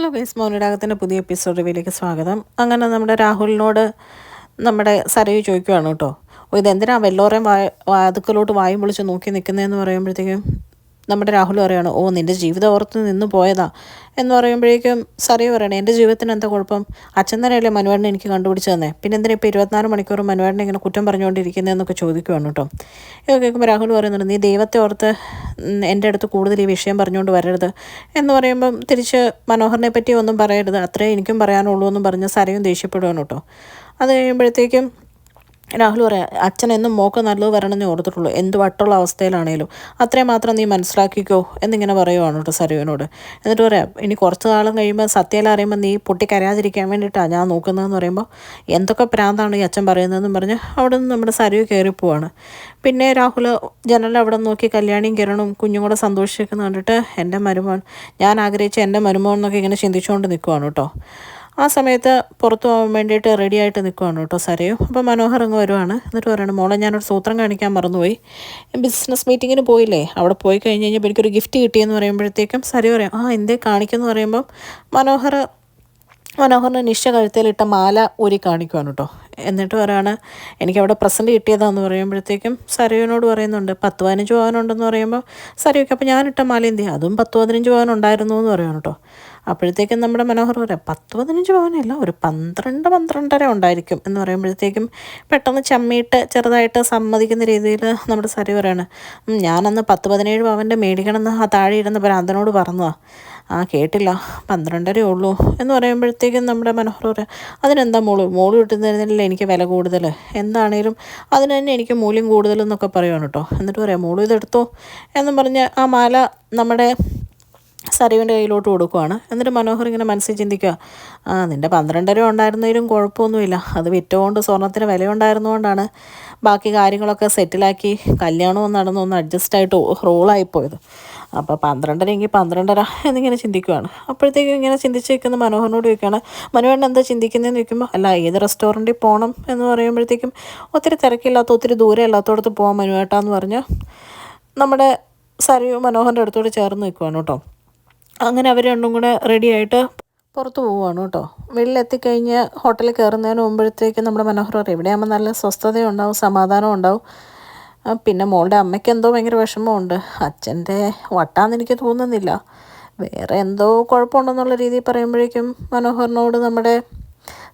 Hello guys, മൗനരാഗത്തിൻ്റെ പുതിയ episode റിവ്യൂയിലേക്ക് സ്വാഗതം. അങ്ങനെ നമ്മുടെ രാഹുലിനോട് നമ്മുടെ സരയു ചോദിക്കുകയാണ് കേട്ടോ, ഇതെന്തിനാ വെല്ലോറേയും വാതുക്കലോട്ട് വായും പൊളിച്ച് നോക്കി നിൽക്കുന്നതെന്ന് പറയുമ്പോഴത്തേക്കും നമ്മുടെ രാഹുൽ പറയുകയാണ്, നിൻ്റെ ജീവിതം ഓർത്ത് നിന്ന് പോയതാ എന്ന് പറയുമ്പോഴേക്കും സരയു പറയണേ, എൻ്റെ ജീവിതത്തിന് എന്താ കുഴപ്പം? അച്ഛൻ തന്നെയല്ലേ മനുവേട്ടനെ എനിക്ക് കണ്ടുപിടിച്ച് തന്നെ, പിന്നെ എന്തിനാ ഇപ്പോൾ 24 മണിക്കൂർ മനുവേട്ടനെ ഇങ്ങനെ കുറ്റം പറഞ്ഞുകൊണ്ടിരിക്കുന്നതെന്നൊക്കെ ചോദിക്കുവാണ് കേട്ടോ. ഇത് കേൾക്കുമ്പോൾ രാഹുൽ പറയുന്നുണ്ട്, നീ ദൈവത്തെ ഓർത്ത് എൻ്റെ അടുത്ത് കൂടുതൽ ഈ വിഷയം പറഞ്ഞുകൊണ്ട് വരരുത് എന്ന് പറയുമ്പം തിരിച്ച് മനോഹറിനെ പറ്റി ഒന്നും പറയരുത്, അത്രേ എനിക്കും പറയാനുള്ളൂ എന്നും പറഞ്ഞ് സരയും ദേഷ്യപ്പെടുകയാണ് കേട്ടോ. അത് കഴിയുമ്പോഴത്തേക്കും രാഹുൽ പറയാം, അച്ഛൻ എന്നും മോക്ക് നല്ലത് വരണമെന്നേ ഓർത്തിട്ടുള്ളൂ, എന്ത് വട്ടുള്ള അവസ്ഥയിലാണേലും അത്രയും മാത്രം നീ മനസ്സിലാക്കിക്കോ എന്നിങ്ങനെ പറയുവാണ് കേട്ടോ സരുവിനോട്. എന്നിട്ട് പറയാം, ഇനി കുറച്ച് നാളും കഴിയുമ്പോൾ സത്യമെല്ലാം അറിയുമ്പോൾ നീ പൊട്ടിക്കരയാതിരിക്കാൻ വേണ്ടിയിട്ടാണ് ഞാൻ നോക്കുന്നതെന്ന് പറയുമ്പോൾ എന്തൊക്കെ പ്രാന്താണ് ഈ അച്ഛൻ പറയുന്നതെന്നും പറഞ്ഞ് അവിടെ നിന്ന് നമ്മുടെ സരു കയറിപ്പോവാണ്. പിന്നെ രാഹുൽ ജനലിൽ അവിടെ നോക്കി കല്യാണിയും കിരണും കുഞ്ഞും കൂടെ സന്തോഷിക്കുന്ന കണ്ടിട്ട് എൻ്റെ മരുമോൻ, ഞാൻ ആഗ്രഹിച്ച എൻ്റെ മരുമോൻ എന്നൊക്കെ ഇങ്ങനെ ചിന്തിച്ചുകൊണ്ട് നിൽക്കുവാണ് കേട്ടോ. ആ സമയത്ത് പുറത്തു പോകാൻ വേണ്ടിയിട്ട് റെഡി ആയിട്ട് നിൽക്കുവാണ് കേട്ടോ സരയും. അപ്പോൾ മനോഹർ അങ്ങ് വരുവാണ്. എന്നിട്ട് പറയണം, മോളെ ഞാനൊരു സൂത്രം കാണിക്കാൻ മറന്നുപോയി, ബിസിനസ് മീറ്റിങ്ങിന് പോയില്ലേ, അവിടെ പോയി കഴിഞ്ഞ് കഴിഞ്ഞപ്പോൾ എനിക്കൊരു ഗിഫ്റ്റ് കിട്ടിയെന്ന് പറയുമ്പോഴത്തേക്കും സരി പറയാം, എന്തേ കാണിക്കുമെന്ന് പറയുമ്പം മനോഹറിന് നിശ കഴുത്തിലിട്ട മാല ഊരി കാണിക്കുവാണ് കേട്ടോ. എന്നിട്ട് പറയാണ്, എനിക്കവിടെ പ്രസൻറ്റ് കിട്ടിയതാണെന്ന് പറയുമ്പോഴത്തേക്കും സരയുവിനോട് പറയുന്നുണ്ട്, 10-15 പവനുണ്ടെന്ന് പറയുമ്പോൾ സരയൊക്കെ, അപ്പോൾ ഞാനിട്ട മാല എന്ത് ചെയ്യും, അതും 10-15 പവൻ ഉണ്ടായിരുന്നു എന്ന് പറയുന്നു കേട്ടോ. അപ്പോഴത്തേക്കും നമ്മുടെ മനോഹർ പറയാം, 10-15 പവനല്ല, ഒരു 12-12.5 ഉണ്ടായിരിക്കും എന്ന് പറയുമ്പോഴത്തേക്കും പെട്ടെന്ന് ചമ്മിയിട്ട് ചെറുതായിട്ട് സമ്മതിക്കുന്ന രീതിയിൽ നമ്മുടെ സരി പറയാണ്, ഞാനന്ന് 10-17 പവൻ്റെ മേടിക്കണമെന്ന് ആ താഴെ ഇരുന്ന ഭ്രാന്തനോട് പറഞ്ഞതാണ്, കേട്ടില്ല, 12.5 ഉള്ളൂ എന്ന് പറയുമ്പോഴത്തേക്കും നമ്മുടെ മനോഹർ പറയാം, അതിനെന്താ മോള് കിട്ടുന്നതിനല്ലേ എനിക്ക് വില കൂടുതൽ, എന്താണേലും അതിന് തന്നെ എനിക്ക് മൂല്യം കൂടുതലെന്നൊക്കെ പറയുവാണ് കേട്ടോ. എന്നിട്ട് പറയാം, മോളും ഇതെടുത്തോ എന്നും പറഞ്ഞ് ആ മാല നമ്മുടെ സരുവിൻ്റെ കയ്യിലോട്ട് കൊടുക്കുവാണ്. എന്നിട്ട് മനോഹർ ഇങ്ങനെ മനസ്സിൽ ചിന്തിക്കുക, നിൻ്റെ 12.5 ഉണ്ടായിരുന്നതിലും കുഴപ്പമൊന്നുമില്ല, അത് വിറ്റുകൊണ്ട് സ്വർണ്ണത്തിന് വിലയുണ്ടായിരുന്നുകൊണ്ടാണ് ബാക്കി കാര്യങ്ങളൊക്കെ സെറ്റിലാക്കി കല്യാണവും നടന്നൊന്ന് അഡ്ജസ്റ്റായിട്ട് റോളായിപ്പോയത്. അപ്പോൾ 12.5 എങ്കിൽ 12.5 എന്നിങ്ങനെ ചിന്തിക്കുകയാണ്. അപ്പോഴത്തേക്കും ഇങ്ങനെ ചിന്തിച്ച് നിൽക്കുന്ന മനോഹറിനോട് ചോദിക്കുകയാണ്, മനുവേട്ടൻ എന്താ ചിന്തിക്കുന്നതെന്ന് ചോദിക്കുമ്പോൾ, അല്ല ഏത് റെസ്റ്റോറൻറ്റിൽ പോകണം എന്ന് പറയുമ്പോഴത്തേക്കും ഒത്തിരി തിരക്കില്ലാത്ത ഒത്തിരി ദൂരം ഇല്ലാത്തടത്ത് പോകാൻ മനുവേട്ടാന്ന് പറഞ്ഞ് നമ്മുടെ സരു മനോഹറിൻ്റെ അടുത്തോട് ചേർന്ന് നിൽക്കുവാണ് കേട്ടോ. അങ്ങനെ അവർ രണ്ടും കൂടെ റെഡിയായിട്ട് പുറത്ത് പോവുകയാണ് കേട്ടോ. വെളിയിലെത്തിക്കഴിഞ്ഞ് ഹോട്ടലിൽ കയറുന്നതിന് മുമ്പഴത്തേക്കും നമ്മുടെ മനോഹർ പറയും, ഇവിടെയാകുമ്പോൾ നല്ല സ്വസ്ഥതയുണ്ടാവും, സമാധാനം ഉണ്ടാവും, പിന്നെ മോളുടെ അമ്മയ്ക്ക് എന്തോ ഭയങ്കര വിഷമമുണ്ട്, അച്ഛൻ്റെ വട്ടാന്ന് എനിക്ക് തോന്നുന്നില്ല, വേറെ എന്തോ കുഴപ്പമുണ്ടെന്നുള്ള രീതിയിൽ പറയുമ്പോഴേക്കും മനോഹറിനോട് നമ്മുടെ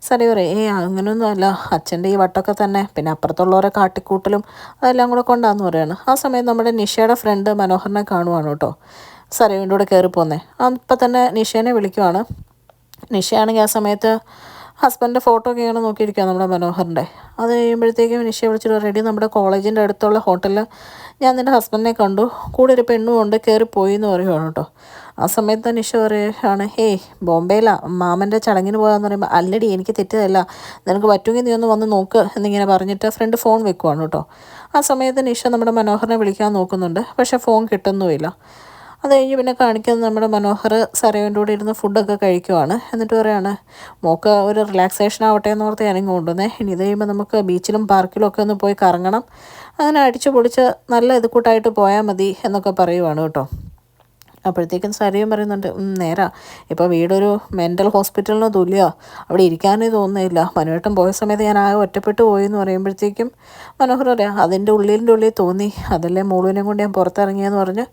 സരി പറയും, അങ്ങനെയൊന്നും അല്ല, അച്ഛൻ്റെ ഈ വട്ടമൊക്കെ തന്നെ, പിന്നെ അപ്പുറത്തുള്ളവരെ കാട്ടിക്കൂട്ടലും അതെല്ലാം കൂടെ കൊണ്ടാന്ന് പറയുകയാണ്. ആ സമയം നമ്മുടെ നിഷയുടെ ഫ്രണ്ട് മനോഹറിനെ കാണുവാണ് കേട്ടോ, സരവിൻ്റെ കൂടെ കയറിപ്പോന്നേ. അപ്പം തന്നെ നിഷേനെ വിളിക്കുവാണ്. നിഷയാണെങ്കിൽ ആ സമയത്ത് ഹസ്ബൻഡിൻ്റെ ഫോട്ടോ ഒക്കെ ഇങ്ങനെ നോക്കിയിരിക്കുക നമ്മുടെ മനോഹറിൻ്റെ. അത് കഴിയുമ്പോഴത്തേക്കും നിഷ വിളിച്ചിട്ട് റെഡി, നമ്മുടെ കോളേജിൻ്റെ അടുത്തുള്ള ഹോട്ടലിൽ ഞാൻ നിൻ്റെ ഹസ്ബൻഡിനെ കണ്ടു, കൂടെ ഒരു പെണ്ണും കൊണ്ട് കയറിപ്പോയി എന്ന് പറയുവാണ് കേട്ടോ. ആ സമയത്ത് നിഷ പറയുകയാണ്, ബോംബെയിലാണ് മാമൻ്റെ ചടങ്ങിന് പോകാമെന്ന് പറയുമ്പോൾ, അല്ലടി എനിക്ക് തെറ്റതല്ല, നിനക്ക് പറ്റുമെങ്കിൽ നീ ഒന്ന് വന്ന് നോക്ക് എന്നിങ്ങനെ പറഞ്ഞിട്ട് ഫ്രണ്ട് ഫോൺ വെക്കുവാണ് കേട്ടോ. ആ സമയത്ത് നിഷ നമ്മുടെ മനോഹറിനെ വിളിക്കാൻ നോക്കുന്നുണ്ട്, പക്ഷേ ഫോൺ കിട്ടുന്നുമില്ല. അത് കഴിഞ്ഞ് പിന്നെ കാണിക്കുന്നത് നമ്മുടെ മനോഹർ സരവിൻ്റെ കൂടെ ഇരുന്ന് ഫുഡൊക്കെ കഴിക്കുവാണ്. എന്നിട്ട് പറയുകയാണ്, മോക്ക് ഒരു റിലാക്സേഷൻ ആവട്ടെ എന്ന് ഓർത്ത് ഞാനിങ്ങ് കൊണ്ടുവന്നേ, ഇനി ഇത് കഴിയുമ്പോൾ നമുക്ക് ബീച്ചിലും പാർക്കിലും ഒക്കെ ഒന്ന് പോയി കറങ്ങണം, അങ്ങനെ അടിച്ചു പൊളിച്ച് നല്ല ഇത് കൂട്ടായിട്ട് പോയാൽ മതി എന്നൊക്കെ പറയുവാണ് കേട്ടോ. അപ്പോഴത്തേക്കും സരയും പറയുന്നുണ്ട്, നേരാ, ഇപ്പോൾ വീടൊരു മെൻ്റൽ ഹോസ്പിറ്റലിന് തുല്യമാണ്, അവിടെ ഇരിക്കാനേ തോന്നുന്നില്ല, മനുവേട്ടൻ പോയ സമയത്ത് ഞാൻ ആകെ ഒറ്റപ്പെട്ടു പോയി എന്ന് പറയുമ്പോഴത്തേക്കും മനോഹർ പറയാം, അതിൻ്റെ ഉള്ളിൽ തോന്നി, അതല്ലേ മോളുവിനെ കൊണ്ട് ഞാൻ പുറത്തിറങ്ങിയെന്ന് പറഞ്ഞ്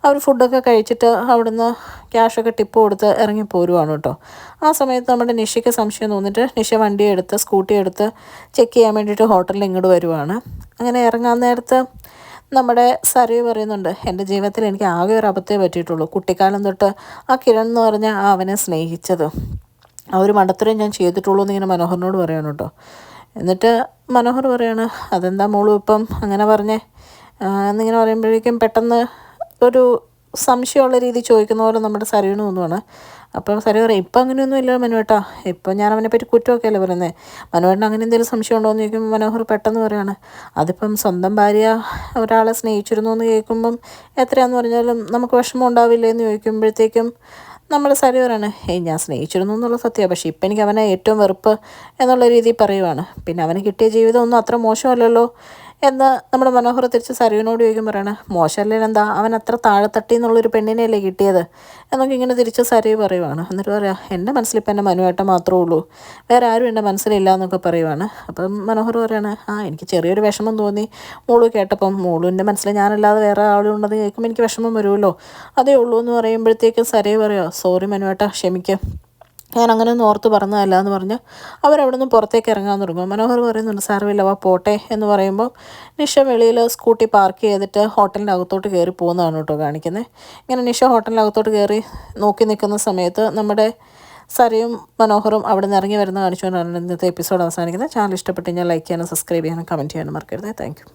അവർ ഫുഡൊക്കെ കഴിച്ചിട്ട് അവിടുന്ന് ക്യാഷൊക്കെ ടിപ്പ് കൊടുത്ത് ഇറങ്ങി പോരുവാണ് കേട്ടോ. ആ സമയത്ത് നമ്മുടെ നിഷയ്ക്ക് സംശയം തോന്നിയിട്ട് നിഷ സ്കൂട്ടി എടുത്ത് ചെക്ക് ചെയ്യാൻ വേണ്ടിയിട്ട് ഹോട്ടലിൽ ഇങ്ങോട്ട് വരുവാണ്. അങ്ങനെ ഇറങ്ങാൻ നേരത്ത് നമ്മുടെ സരി പറയുന്നുണ്ട്, എൻ്റെ ജീവിതത്തിൽ എനിക്ക് ആകെ ഒരു അബദ്ധമേ പറ്റിയിട്ടുള്ളൂ, കുട്ടിക്കാലം തൊട്ട് ആ കിരൺ എന്ന് പറഞ്ഞാൽ അവനെ സ്നേഹിച്ചത്, ആ ഒരു മണ്ടത്തരം ഞാൻ ചെയ്തിട്ടുള്ളൂ എന്നിങ്ങനെ മനോഹറിനോട് പറയണം കേട്ടോ. എന്നിട്ട് മനോഹർ പറയാണ്, അതെന്താ മോളും ഇപ്പം അങ്ങനെ പറഞ്ഞേ എന്നിങ്ങനെ പറയുമ്പോഴേക്കും പെട്ടെന്ന് ഒരു സംശയമുള്ള രീതി ചോദിക്കുന്ന പോലെ നമ്മുടെ സരുവിന് തോന്നുവാണ്. അപ്പം സരു പറയും, ഇപ്പം അങ്ങനെയൊന്നും ഇല്ല മനുവേട്ടാ, ഇപ്പം ഞാൻ അവനെപ്പറ്റി കുറ്റമൊക്കെ അല്ലേ പറയുന്നത്, മനോഹരന് അങ്ങനെ എന്തെങ്കിലും സംശയം ഉണ്ടോ എന്ന് ചോദിക്കുമ്പോൾ മനോഹർ പെട്ടെന്ന് പറയുകയാണ്, അതിപ്പം സ്വന്തം ഭാര്യ ഒരാളെ സ്നേഹിച്ചിരുന്നു എന്ന് കേൾക്കുമ്പം എത്രയാണെന്ന് പറഞ്ഞാലും നമുക്ക് വിഷമം ഉണ്ടാവില്ലേ എന്ന് ചോദിക്കുമ്പോഴത്തേക്കും നമ്മൾ സരി പറയാണ്, ഞാൻ സ്നേഹിച്ചിരുന്നു എന്നുള്ള സത്യമാണ്, പക്ഷേ ഇപ്പം എനിക്ക് അവനെ ഏറ്റവും വെറുപ്പ് എന്നുള്ള രീതിയിൽ പറയുവാണ്, പിന്നെ അവന് കിട്ടിയ ജീവിതം ഒന്നും അത്ര മോശമല്ലല്ലോ എന്ന് നമ്മുടെ മനോഹർ തിരിച്ച് സരുവിനോട് ചോദിക്കും, പറയണേ മോശമല്ലേ എന്താ, അവൻ അത്ര താഴെത്തട്ടി എന്നുള്ളൊരു പെണ്ണിനെയല്ലേ കിട്ടിയത് എന്നൊക്കെ ഇങ്ങനെ തിരിച്ച് സരു പറയുവാണ്. എന്നിട്ട് പറയാം, എൻ്റെ മനസ്സിലിപ്പോൾ എൻ്റെ മനുവേട്ടൻ മാത്രമേ ഉള്ളൂ, വേറെ ആരും എൻ്റെ മനസ്സിലില്ല എന്നൊക്കെ പറയുവാണ്. അപ്പം മനോഹർ പറയാണ്, എനിക്ക് ചെറിയൊരു വിഷമം തോന്നി മോള് കേട്ടപ്പം, മോളുവിൻ്റെ മനസ്സിൽ ഞാനല്ലാതെ വേറെ ആളുണ്ടെന്ന് കേൾക്കുമ്പോൾ എനിക്ക് വിഷമം വരുമല്ലോ, അതേ ഉള്ളൂ എന്ന് പറയുമ്പോഴത്തേക്കും സരു പറയുക, സോറി മനുവേട്ട, ക്ഷമിക്കുക, ഞാൻ അങ്ങനെ ഒന്നും ഓർത്ത് പറഞ്ഞതല്ല എന്ന് പറഞ്ഞ് അവരവിടെ നിന്ന് പുറത്തേക്ക് ഇറങ്ങാൻ തുടങ്ങും. മനോഹർ പറയുന്നുണ്ട്, സാരമില്ല വാ പോട്ടെ എന്ന് പറയുമ്പോൾ നിഷ വെളിയിൽ സ്കൂട്ടി പാർക്ക് ചെയ്തിട്ട് ഹോട്ടലിൻ്റെ അകത്തോട്ട് കയറി പോകുന്നതാണ് കേട്ടോ കാണിക്കുന്നത്. ഇങ്ങനെ നിഷ ഹോട്ടലിനകത്തോട്ട് കയറി നോക്കി നിൽക്കുന്ന സമയത്ത് നമ്മുടെ സരയും മനോഹറും അവിടെ നിന്ന് ഇറങ്ങി വരുന്ന കാണിച്ചുകൊണ്ടാണ് ഇന്നത്തെ എപ്പിസോഡ് അവസാനിക്കുന്നത്. ചാനൽ ഇഷ്ടപ്പെട്ട് കഴിഞ്ഞാൽ ലൈക്ക് ചെയ്യാനും സബ്സ്ക്രൈബ് ചെയ്യാനും കമൻറ്റ് ചെയ്യാനും മറക്കരുത്. Thank you.